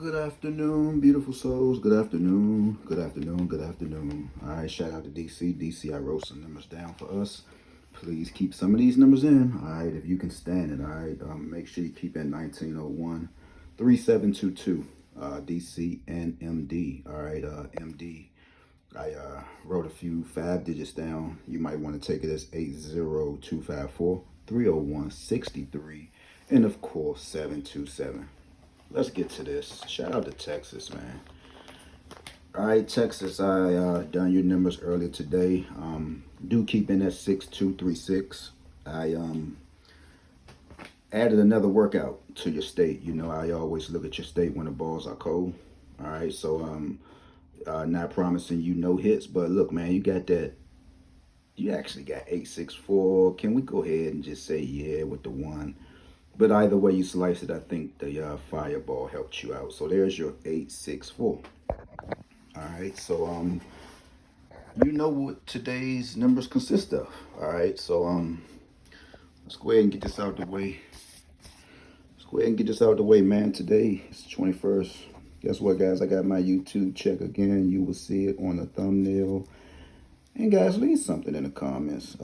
Good afternoon, beautiful souls. Good afternoon. Good afternoon. Good afternoon. All right, shout out to DC. DC, I wrote some numbers down for us. Please keep some of these numbers in. All right, if you can stand it. All right, make sure you keep in 1901 3722. DC and MD. All right, MD. I wrote a few 5 digits down. You might want to take it as 80254 30163, and of course 727. Let's get to this. Shout out to Texas, man. All right, Texas. I done your numbers earlier today. Do keep in that 6236. I added another workout to your state. You know, I always look at your state when the balls are cold. All right, so not promising you no hits, but look, man, you got that. You actually got 864. Can we go ahead and just say yeah with the one? But either way you slice it, I think the fireball helped you out. So there's your 864. All right. So you know what today's numbers consist of. All right. So let's go ahead and get this out the way. Let's go ahead and get this out the way, man. Today is the 21st. Guess what, guys? I got my YouTube check again. You will see it on the thumbnail. And guys, leave something in the comments.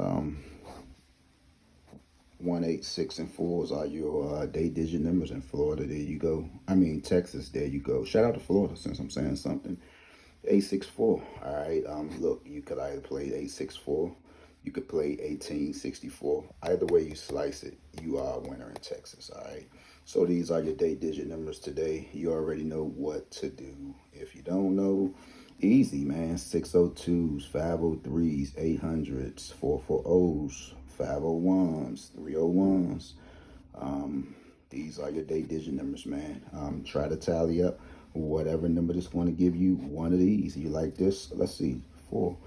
1, 8, 6, and 4s are your day digit numbers in Florida. There you go. I mean, Texas. There you go. Shout out to Florida since I'm saying something. 864. All right. Look, you could either play 864. You could play 1864. Either way you slice it, you are a winner in Texas. All right. So these are your day digit numbers today. You already know what to do. If you don't know, easy, man. 602s, 503s, 800s, 440s, 501s, 301s. These are your day digit numbers, man. Try to tally up whatever number that's going to give you one of these. You like this? Let's see. Four.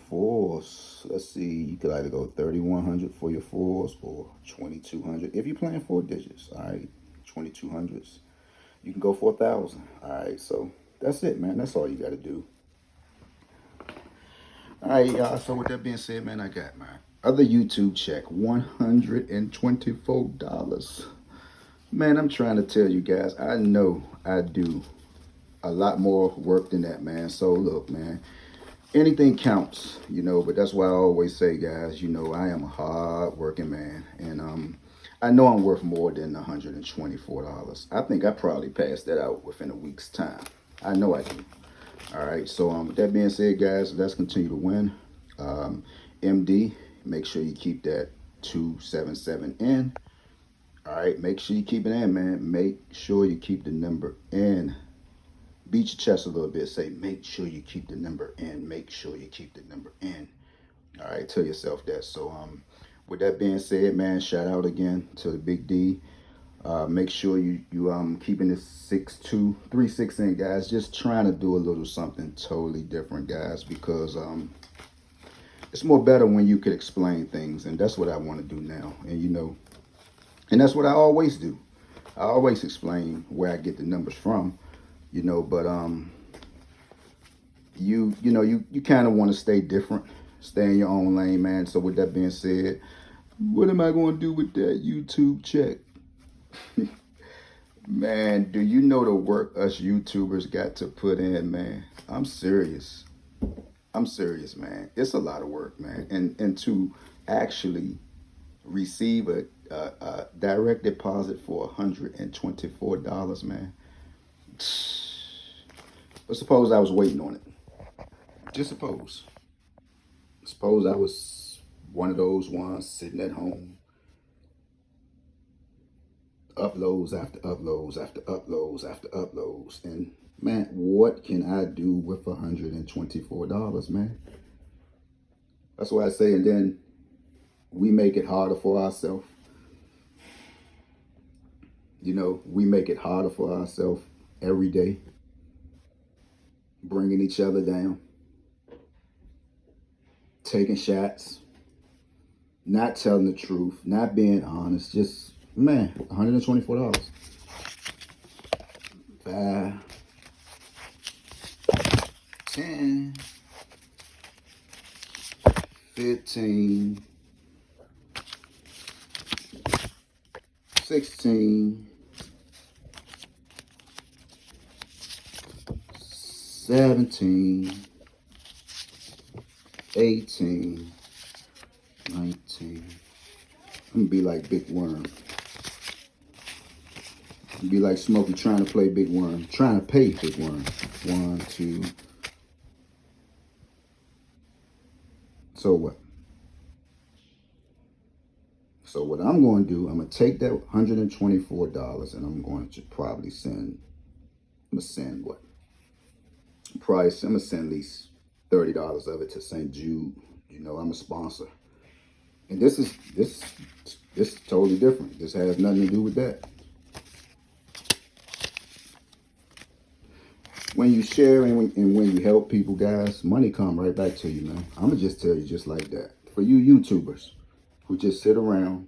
Fours. Let's see. You could either go 3100 for your fours or 2200 if you're playing 4 digits. All right, 2200s. You can go for 1,000. All right, so that's it, man. That's all you got to do. All right, y'all. So with that being said, man, I got my other YouTube check, $124. Man, I'm trying to tell you guys, I know I do a lot more work than that, man. So look, man, anything counts, you know, but that's why I always say, guys, you know, I am a hard working man. And I know I'm worth more than $124. I think I probably passed that out within a week's time. I know I do. All right, so with that being said, guys, let's continue to win. MD, make sure you keep that 277 in. All right, make sure you keep it in, man. Make sure you keep the number in. Beat your chest a little bit. Say, make sure you keep the number in. Make sure you keep the number in. All right, tell yourself that. So with that being said, man, shout out again to the Big D. Make sure you keeping this 6236 in, guys. Just trying to do a little something totally different, guys, because it's more better when you could explain things, and that's what I want to do now. And you know, and that's what I always do. I always explain where I get the numbers from, you know. But you know, you kind of want to stay different, stay in your own lane, man. So with that being said, what am I going to do with that YouTube check? Man, do you know the work us YouTubers got to put in, man? I'm serious. I'm serious, man. It's a lot of work, man. And to actually receive a direct deposit for $124, man. But suppose I was waiting on it. Just suppose. Suppose I was one of those ones sitting at home, uploads after uploads after uploads after uploads. And man, what can I do with $124, man? That's why I say, and then we make it harder for ourselves. You know, we make it harder for ourselves every day, bringing each other down, taking shots, not telling the truth, not being honest. Just, man, $124. 5, 10, 15, 16, 17, 18, 19. I'm gonna be like Big Worm. Be like Smokey trying to play Big Worm, trying to pay Big Worm. 1, 2. So what? So what I'm going to do, I'm going to take that $124 and I'm going to probably send, I'm going to send what? Price, I'm going to send at least $30 of it to St. Jude. You know, I'm a sponsor. And this is totally different. This has nothing to do with that. When you share and when you help people, guys, money come right back to you, man. I'm going to just tell you just like that. For you YouTubers who just sit around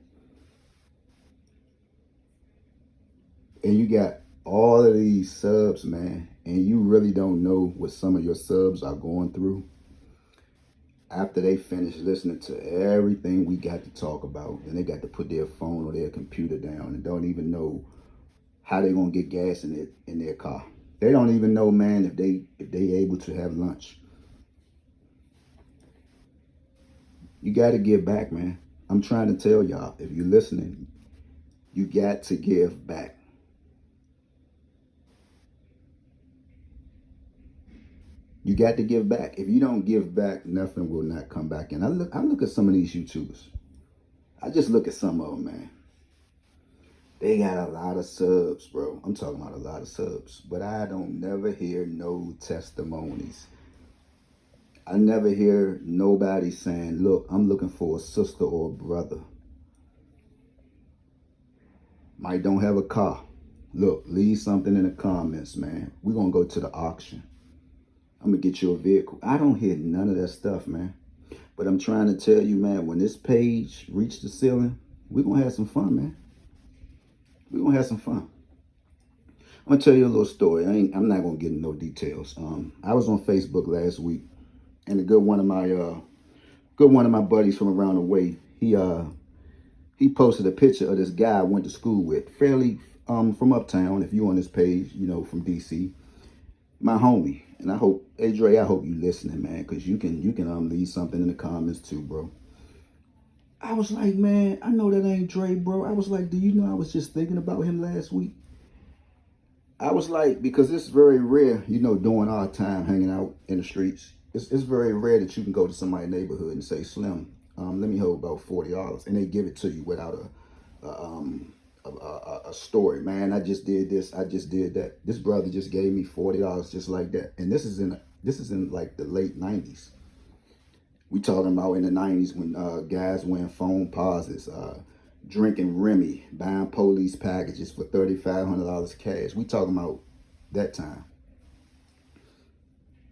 and you got all of these subs, man, and you really don't know what some of your subs are going through after they finish listening to everything we got to talk about, and they got to put their phone or their computer down and don't even know how they're gonna get gas in their car. They don't even know, man, if they able to have lunch. You got to give back, man. I'm trying to tell y'all, if you're listening, you got to give back. You got to give back. If you don't give back, nothing will not come back. And I look at some of these YouTubers. I just look at some of them, man. They got a lot of subs, bro. I'm talking about a lot of subs. But I don't never hear no testimonies. I never hear nobody saying, look, I'm looking for a sister or a brother. Might don't have a car. Look, leave something in the comments, man. We're going to go to the auction. I'm going to get you a vehicle. I don't hear none of that stuff, man. But I'm trying to tell you, man, when this page reached the ceiling, we're going to have some fun, man. We're going to have some fun. I'm going to tell you a little story. I'm not going to get into no details. I was on Facebook last week, and a good one of my buddies from around the way, he posted a picture of this guy I went to school with, fairly from uptown, if you on this page, you know, from DC. My homie. And I hope, hey Dre, I hope you listening, man, because you can leave something in the comments too, bro. I was like, man, I know that ain't Dre, bro. I was like, do you know I was just thinking about him last week? I was like, because it's very rare, you know, during our time hanging out in the streets, it's very rare that you can go to somebody's neighborhood and say, Slim, let me hold about $40, and they give it to you without a story. Man, I just did this, I just did that. This brother just gave me $40 just like that. And this is in like the late 90s. We talking about in the 90s when guys wearing phone pauses, drinking Remy, buying police packages for $3,500 cash. We talking about that time.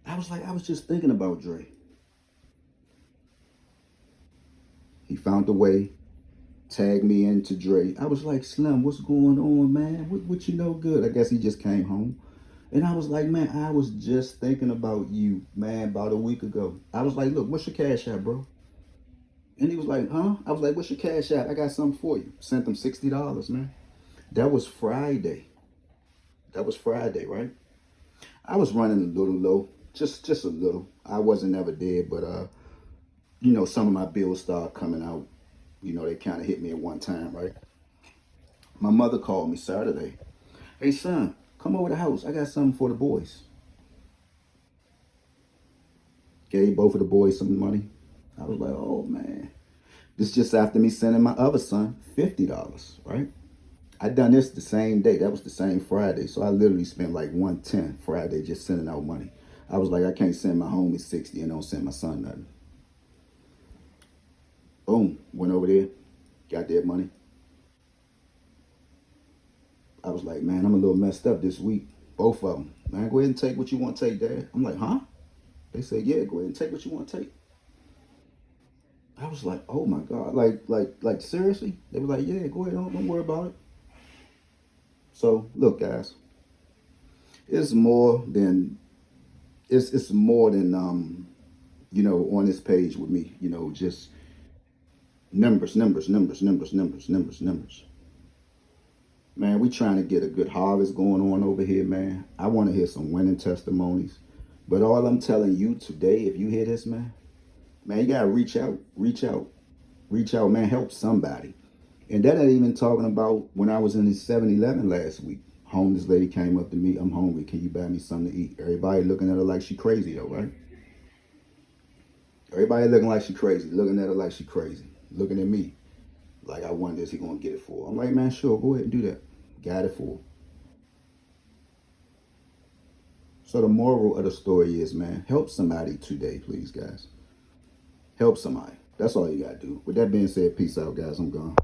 I was just thinking about Dre. He found a way, tagged me into Dre. I was like, Slim, what's going on, man? What you know good? I guess he just came home. And I was like, man, I was just thinking about you, man, about a week ago. I was like, look, what's your cash app, bro? And he was like, huh? I was like, what's your cash app? I got something for you. Sent him $60, man. That was Friday. That was Friday, right? I was running a little low, just a little. I wasn't ever dead, but you know, some of my bills started coming out. You know, they kind of hit me at one time, right? My mother called me Saturday. Hey, son, come over to the house. I got something for the boys. Gave both of the boys some money. I was like, oh, man. This just after me sending my other son $50, right? I done this the same day. That was the same Friday. So I literally spent like 110 Friday just sending out money. I was like, I can't send my homie 60 and don't send my son nothing. Boom, went over there, got that money. I was like, man, I'm a little messed up this week. Both of them. Man, go ahead and take what you want to take, Dad. I'm like, huh? They said, yeah, go ahead and take what you want to take. I was like, oh my God. Like seriously? They were like, yeah, go ahead, don't worry about it. So look, guys, it's more than you know, on this page with me, you know, just numbers. Man, we trying to get a good harvest going on over here, man. I want to hear some winning testimonies. But all I'm telling you today, if you hear this, man, you gotta reach out, man. Help somebody. And that ain't even talking about when I was in the 7-Eleven last week. Homeless lady came up to me. I'm hungry. Can you buy me something to eat? Everybody looking at her like she crazy though, right? Everybody looking like she crazy. Looking at her like she crazy. Looking at me like I wonder is he gonna get it for her? I'm like, man, sure, go ahead and do that. Got it for her. So the moral of the story is, man, help somebody today, please, guys. Help somebody. That's all you gotta do. With that being said, peace out, guys. I'm gone.